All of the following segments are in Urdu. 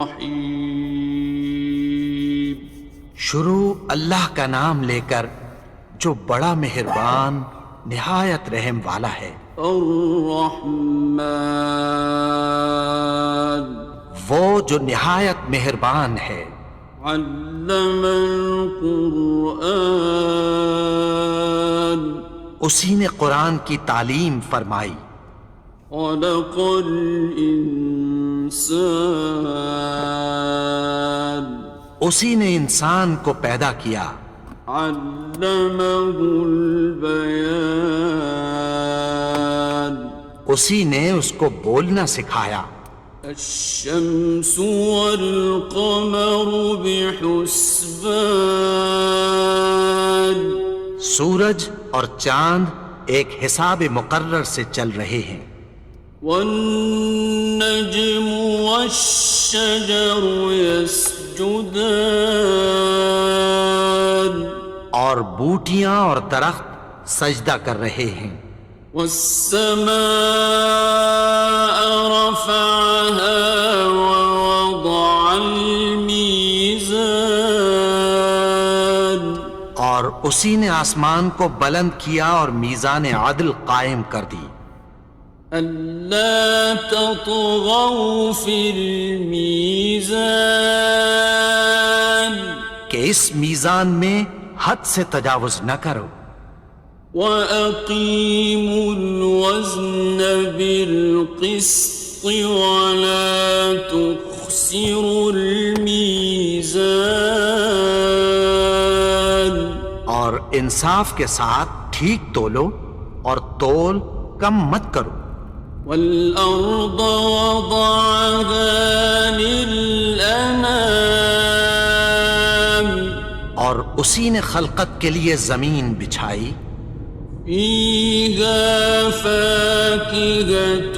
الرحیم۔ شروع اللہ کا نام لے کر جو بڑا مہربان نہایت رحم والا ہے۔ الرحمن، وہ جو نہایت مہربان ہے۔ علم القرآن، اسی نے قرآن کی تعلیم فرمائی۔ خلق الانسان، اسی نے انسان کو پیدا کیا۔ علمہ البیان، اسی نے اس کو بولنا سکھایا۔ الشمس والقمر بحسبان، سورج اور چاند ایک حساب مقرر سے چل رہے ہیں۔ والنجم والشجر يسجدان، اور بوٹیاں اور درخت سجدہ کر رہے ہیں۔ والسماء رفعها ووضع الميزان، اور اسی نے آسمان کو بلند کیا اور میزان عدل قائم کر دی۔ ألا تطغوا في الميزان، کہ اس میزان میں حد سے تجاوز نہ کرو۔ وَأَقِيمُوا الْوَزْنَ بِالْقِسْطِ وَلَا تُخْسِرُوا الْمِيزَانَ، اور انصاف کے ساتھ ٹھیک تولو اور تول کم مت کرو۔ وَالْأَرْضَ وَضَعَهَا لِلْأَنَامِ، اور اسی نے خلقت کے لیے زمین بچھائی۔ فِيهَا فَاكِهَةٌ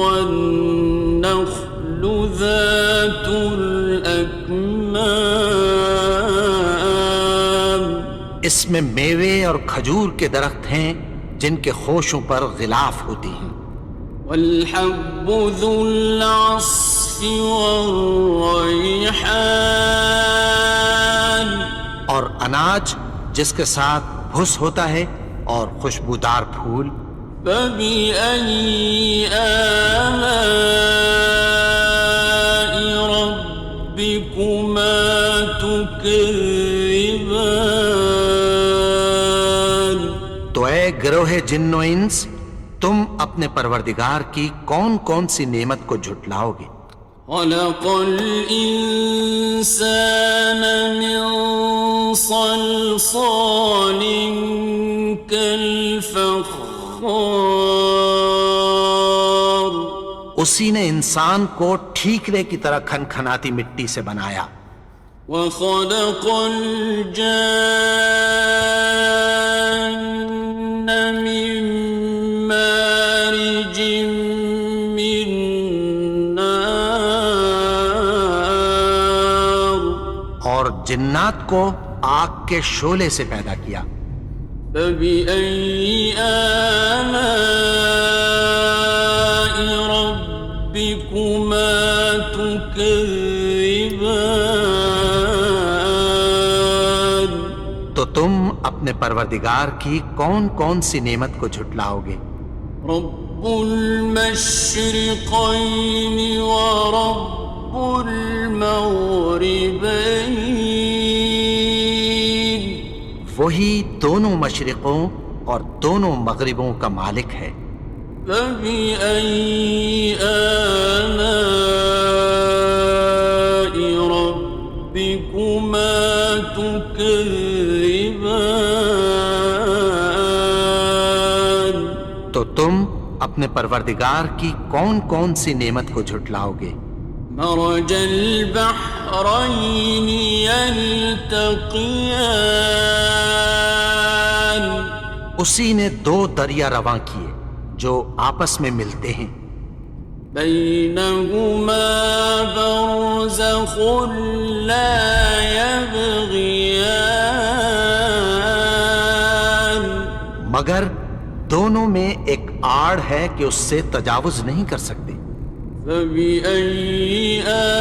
وَالنَّخْلُ ذَاتُ الْأَكْمَامِ، اس میں میوے اور کھجور کے درخت ہیں جن کے خوشوں پر غلاف ہوتی ہیں۔ وَالْحَبُّ ذُو الْعَصْفِ وَالرَّيْحَانِ، اور اناج جس کے ساتھ بھس ہوتا ہے اور خوشبودار پھول۔ فَبِأَيِّ آلَاءِ رَبِّكُمَا تُكَذِّبَانِ، تو اے گروہ جن و انس، تم اپنے پروردگار کی کون کون سی نعمت کو جھٹلاؤ گے؟ خَلَقَ الْإِنسَانَ مِنْ صَلْصَالٍ كَالْفَخَّارِ، اسی نے انسان کو ٹھیکرے کی طرح کھنکھناتی مٹی سے بنایا۔ وَخَلَقَ الْجَانَّ مِن مَّارِجٍ مِّن نَّارٍ، اور جنات کو آگ کے شعلے سے پیدا کیا۔ فَبِأَيِّ آلَاءِ رَبِّكُمَا تُكَذِّبَانِ، تو تم اپنے پروردگار کی کون کون سی نعمت کو جھٹلاؤ گے؟ رب المشرقين ورب المغربين، وہی دونوں مشرقوں اور دونوں مغربوں کا مالک ہے۔ فبأي آلاء ربكما تكذبان، تو تم اپنے پروردگار کی کون کون سی نعمت کو جھٹلاؤ گے؟ مرج البحرين يلتقيان، اسی نے دو دریا رواں کیے جو آپس میں ملتے ہیں۔ بينهما برزخ لا يبغيان، مگر دونوں میں ایک آڑ ہے کہ اس سے تجاوز نہیں کر سکتے۔ فبأي آلاء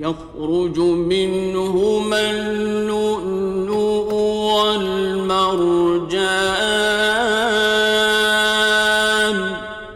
يخرج منهما اللؤلؤ والمرجان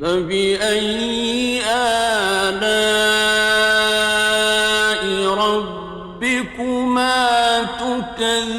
فبأي آلاء ربكما تكذبان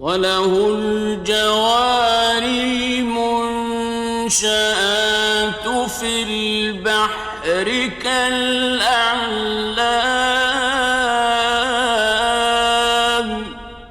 وله الجوار المنشآت في البحر كالأعلام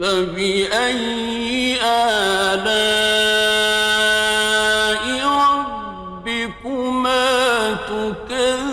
فبأي آلاء ربكما تكذبان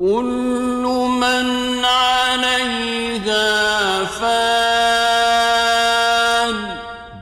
كل من عليها فان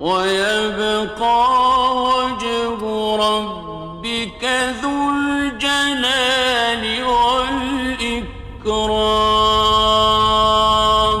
ويبقى وجه ربك ذو الجلال والإكرام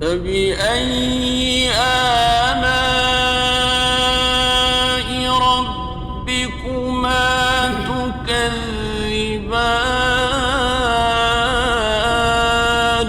فبأي آلاء ربكما تكذبان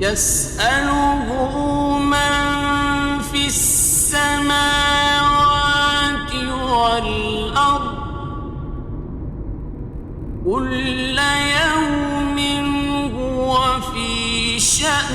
يسأله من في السماوات والأرض كل يوم هو في شأن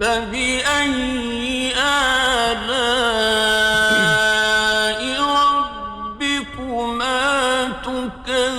فبأي آلاء ربكما تكذبان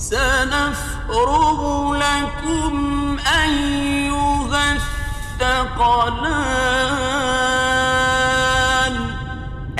سنفرغ لكم أيها الثقلان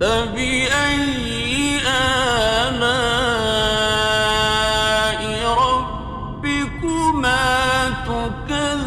فبأي آلاء ربكما تكذبان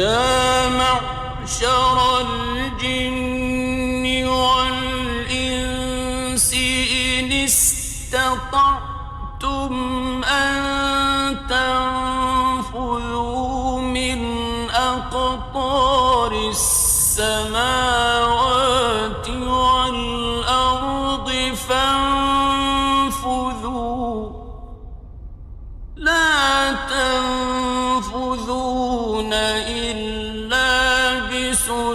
يا معشر الجن والإنس إن استطعتم أن تنفذوا من أقطار السماوات والأرض فانفذوا لا تنفذون إلا بسلطان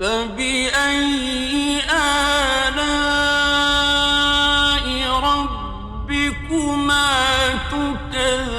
فبأي آلاء ربكما تكذبان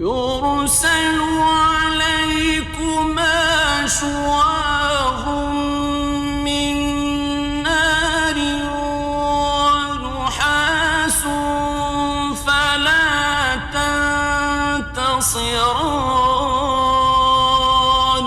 يرسل عليكما شواظ من نار ونحاس فلا تنتصران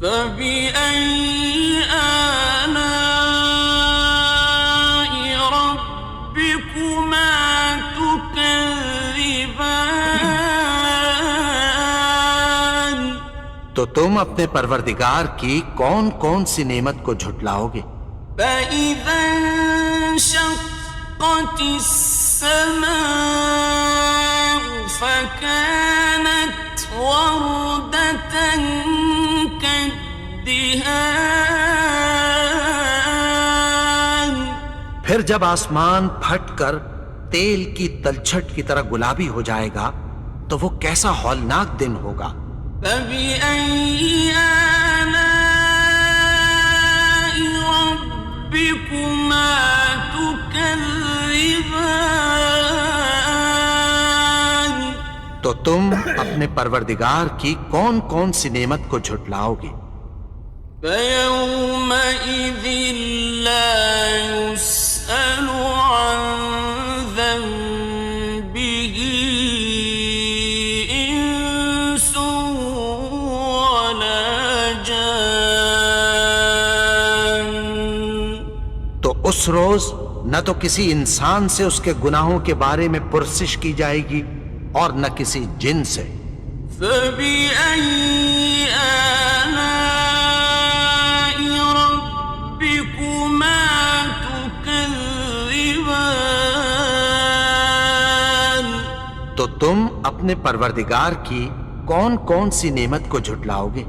فبأي آلاء تو تم اپنے پروردگار کی کون کون سی نعمت کو جھٹلاؤ گے؟ فَإِذَا انشَقَّتِ السَّمَاءُ فَكَانَتْ وَرْدَةً كَالدِّهَانِ پھر جب آسمان پھٹ کر تیل کی تلچھٹ کی طرح گلابی ہو جائے گا تو وہ کیسا ہولناک دن ہوگا۔ فَبِأَيِّ آلَاءِ رَبِّكُمَا تُكَذِّبَانِ تو تم اپنے پروردگار کی کون کون سی نعمت کو جھٹلاؤ گے؟ فَيَوْمَئِذٍ لَا يُسْأَلُ عَنْ ذَنبِهِ إِنسٌ وَلَا جَانٌ۔ تو اس روز نہ تو کسی انسان سے اس کے گناہوں کے بارے میں پرسش کی جائے گی اور نہ کسی جن سے۔ فَبِأَيِّ آلَاءِ رَبِّكُمَا تُكَذِّبَانِ تو تم اپنے پروردگار کی کون کون سی نعمت کو جھٹلاؤ گے؟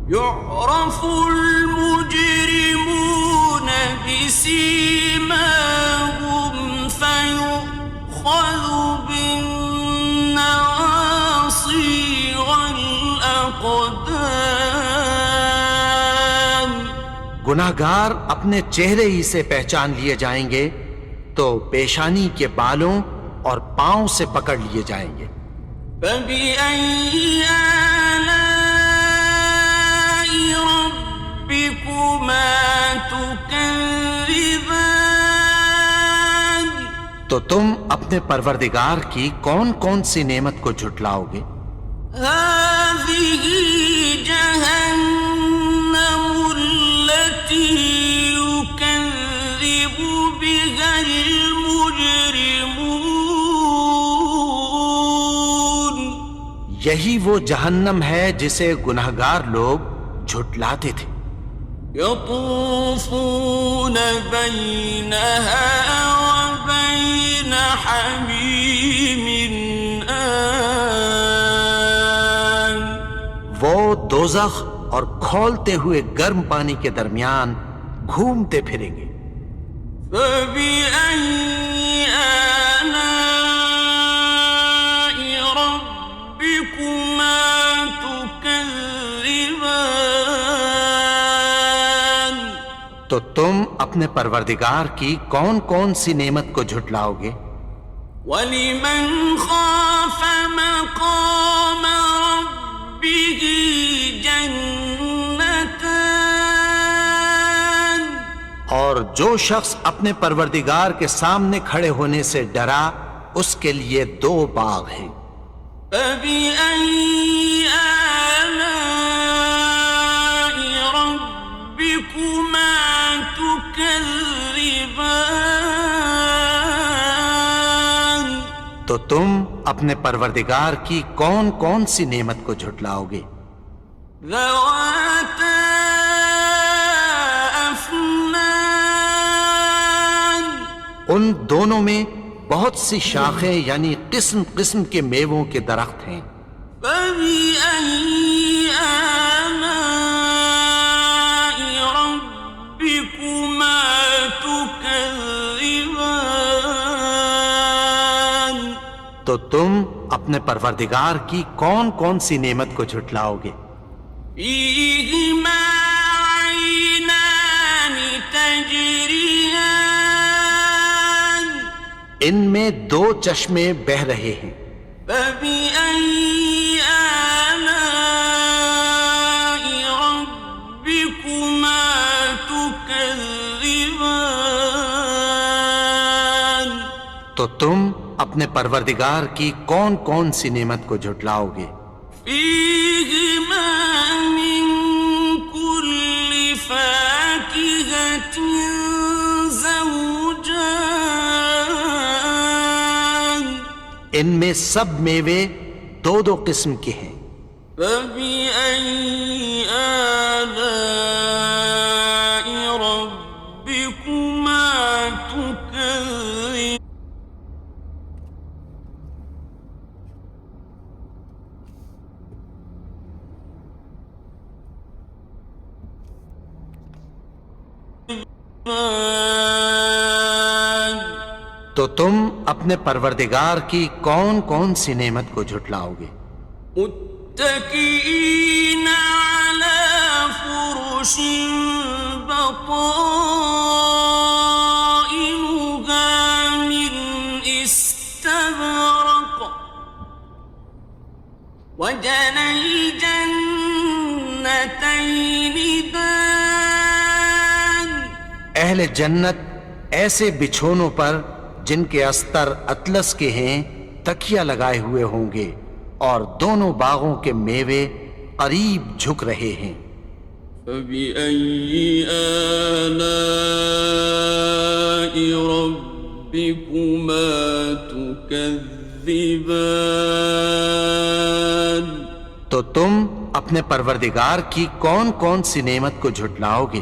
يُعْرَفُ الْمُجْرِمُونَ بِسِيمَاهُمْ فَيُؤْخَذُ بِالنَّوَاصِي وَالْأَقْدَامِ۔ گناہگار اپنے چہرے ہی سے پہچان لیے جائیں گے تو پیشانی کے بالوں اور پاؤں سے پکڑ لیے جائیں گے۔ فَبِأَيِّ آلَاءِ رَبِّكُمَا تُكَذِّبَانِ تو تم اپنے پروردگار کی کون کون سی نعمت کو جھٹلاؤ گے؟ هَٰذِهِ جَهَنَّمُ الَّتِي يُكَذِّبُ بِهَا الْمُجْرِمُونَ۔ یہی وہ جہنم ہے جسے گناہگار لوگ جھٹلاتے تھے۔ يَطُوفُونَ بَيْنَهَا وَبَيْنَ حَمِيمٍ آنٍ۔ وہ دوزخ اور کھولتے ہوئے گرم پانی کے درمیان گھومتے پھریں گے۔ فَبِأَيِّ آلَاءِ رَبِّكُمَا تُكَذِّبَانِ تو تم اپنے پروردگار کی کون کون سی نعمت کو جھٹلاؤ گے؟ وَلِمَنْ خَافَ مَقَامَ رَبِّهِ جَنَّتَانِ اور جو شخص اپنے پروردگار کے سامنے کھڑے ہونے سے ڈرا اس کے لیے دو باغ ہیں۔ فَبِأَيِّ آلَاءِ رَبِّكُمَا تُكَذِّبَانِ تو تم اپنے پروردگار کی کون کون سی نعمت کو جھٹلاؤ گے؟ ذَوَاتَا أَفْنَانٍ ان دونوں میں بہت سی شاخیں یعنی قسم قسم کے میووں کے درخت ہیں۔ فَبِأَيِّ آلَاءِ رَبِّكُمَا تُكَذِّبَانِ تو تم اپنے پروردگار کی کون کون سی نعمت کو جھٹلاؤ گے؟ فِيهِمَا عَيْنَانِ تَجْرِيَانِ ان میں دو چشمے بہہ رہے ہیں۔ فَبِأَيِّ آلَاءِ رَبِّكُمَا تُكَذِّبَانِ تو تم اپنے پروردگار کی کون کون سی نعمت کو جھٹلاؤ گے؟ فِيهِمَا مِن كُلِّ فَاكِهَةٍ زَوْجَانِ ان میں سب میوے دو دو قسم کے ہیں۔ فَبِأَيِّ تو تم اپنے پروردگار کی کون کون سی نعمت کو جھٹلاؤ گے؟ متكئين على فرش بطائنها من استبرق وجنى الجنتين دان. اہل جنت ایسے بچھونوں پر جن کے استر اطلس کے ہیں تکیہ لگائے ہوئے ہوں گے، اور دونوں باغوں کے میوے قریب جھک رہے ہیں۔ فَبِأَيِّ آلَاءِ رَبِّكُمَا تُكَذِّبَانِ؟ تو تم اپنے پروردگار کی کون کون سی نعمت کو جھٹلاؤ گے؟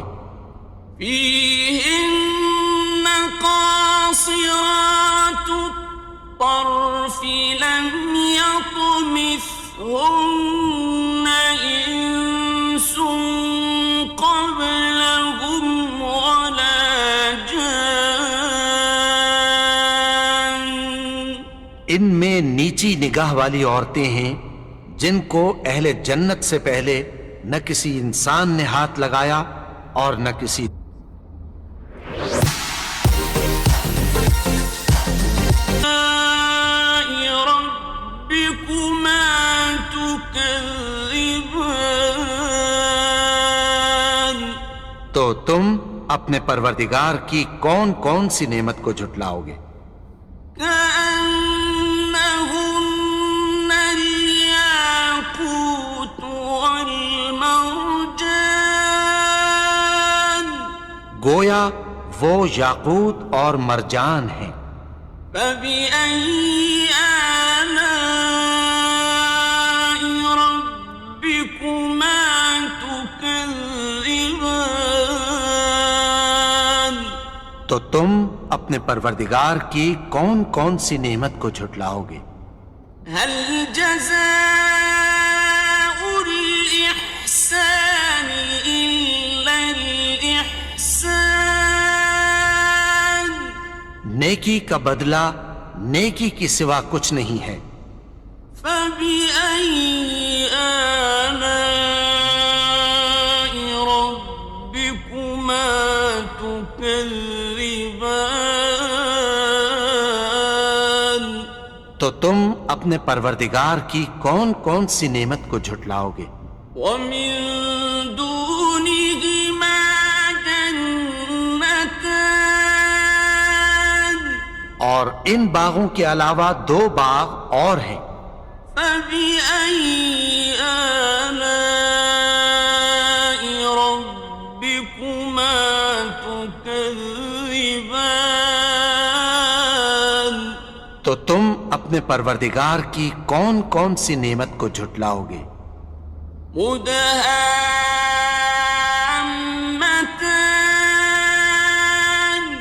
فِيهِنَّ قَاصِرَاتُ الطَّرْفِ لَمْ يَطْمِثْهُنَّ إِنسٌ قَبْلَهُمْ وَلَا جَانٌّ۔ ان میں نیچی نگاہ والی عورتیں ہیں جن کو اہل جنت سے پہلے نہ کسی انسان نے ہاتھ لگایا اور نہ کسی تو تم اپنے پروردگار کی کون کون سی نعمت کو جھٹلاؤ گے؟ كأنهن الياقوت والمرجان، گویا وہ یاقوت اور مرجان ہیں۔ فبأي آلاء ربكما تكذبان؟ تو تم اپنے پروردگار کی کون کون سی نعمت کو جھٹلاؤ گے؟ هل جزاء الإحسان إلا الإحسان؟ نیکی کا بدلہ نیکی کی سوا کچھ نہیں ہے۔ فبأي آلاء ربكما تكذبان؟ تو تم اپنے پروردگار کی کون کون سی نعمت کو جھٹلاؤ گے؟ ومن دونهما جنتان، اور ان باغوں کے علاوہ دو باغ اور ہیں۔ فبأي آلاء ربكما تكذبان؟ تو تم اپنے پروردگار کی کون کون سی نعمت کو جھٹلاؤ گے؟ مدهامتان،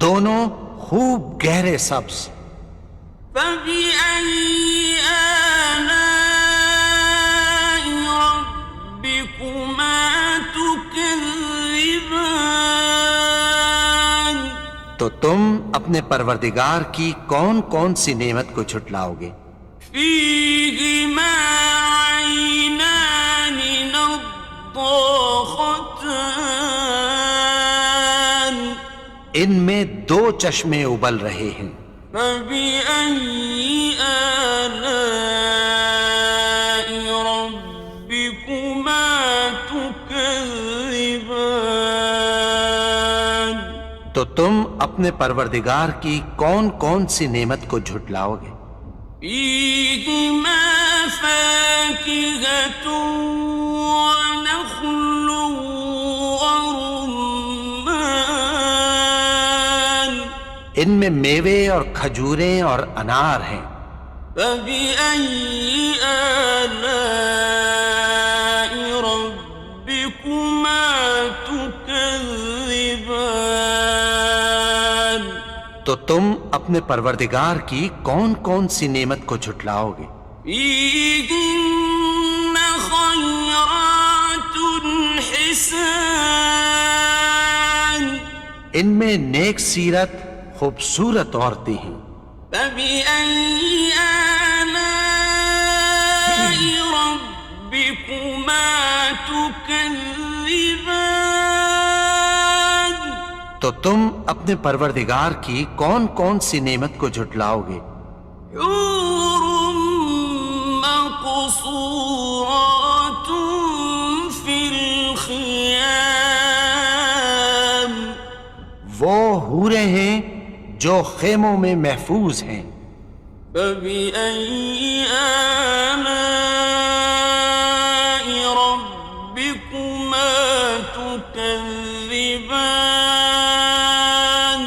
دونوں خوب گہرے سبز۔ فبأي آلاء ربكما تكذبان؟ تو تم اپنے پروردگار کی کون کون سی نعمت کو جھٹلاؤ گے؟ فيهما عينان نضاختان، ان میں دو چشمے ابل رہے ہیں۔ فبأي آلاء ربكما تكذبان؟ تو تم اپنے پروردگار کی کون کون سی نعمت کو جھٹلاؤ گے؟ فيهما فاكهة ونخل ورمان، ان میں میوے اور کھجوریں اور انار ہیں۔ فبأي آلاء ربكما تكذبان؟ تو تم اپنے پروردگار کی کون کون سی نعمت کو جھٹلاؤ گے؟ فیہن خیرات حسان، ان میں نیک سیرت خوبصورت عورتیں ہیں۔ فبأي آلاء ربكما تكذبان، تو تم اپنے پروردگار کی کون کون سی نعمت کو جھٹلاؤ گے؟ حور مقصورات فی الخیام، وہ حوریں ہیں جو خیموں میں محفوظ ہیں۔ فبأي آلاء ربكما تكذبان،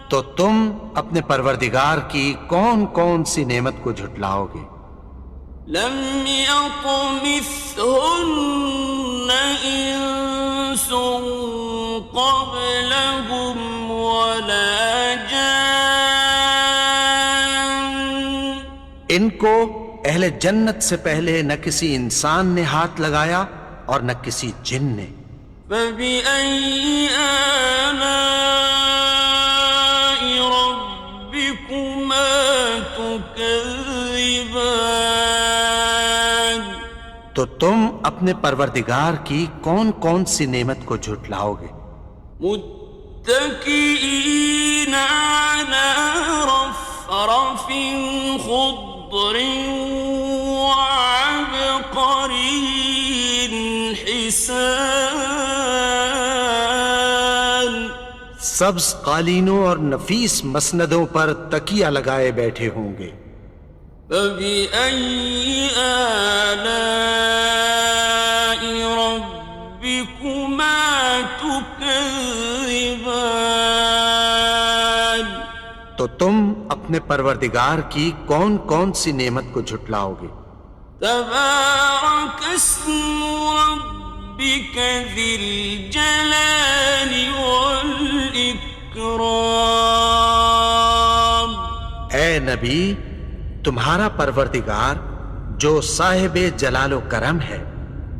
تو تم اپنے پروردگار کی کون کون سی نعمت کو جھٹلاؤ گے؟ لم يطمثهن انس قبلهم ولا جان، ان کو اہل جنت سے پہلے نہ کسی انسان نے ہاتھ لگایا اور نہ کسی جن نے۔ فبأي آلاء ربكما تكذبان، تو تم اپنے پروردگار کی کون کون سی نعمت کو جھٹلاؤ گے؟ متكئين على رفرف خضر وعبقري حسان، سبز قالینوں اور نفیس مسندوں پر تکیہ لگائے بیٹھے ہوں گے۔ فبأي آلاء ربكما تكذبان، تو تم اپنے پروردگار کی کون کون سی نعمت کو جھٹلاؤ گے؟ تبارك اسم ربك ذي الجلال والإكرام، اے نبی، تمہارا پروردگار جو صاحب جلال و کرم ہے،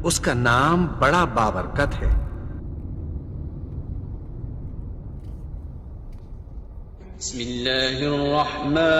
اس کا نام بڑا بابرکت ہے۔ بسم اللہ الرحمن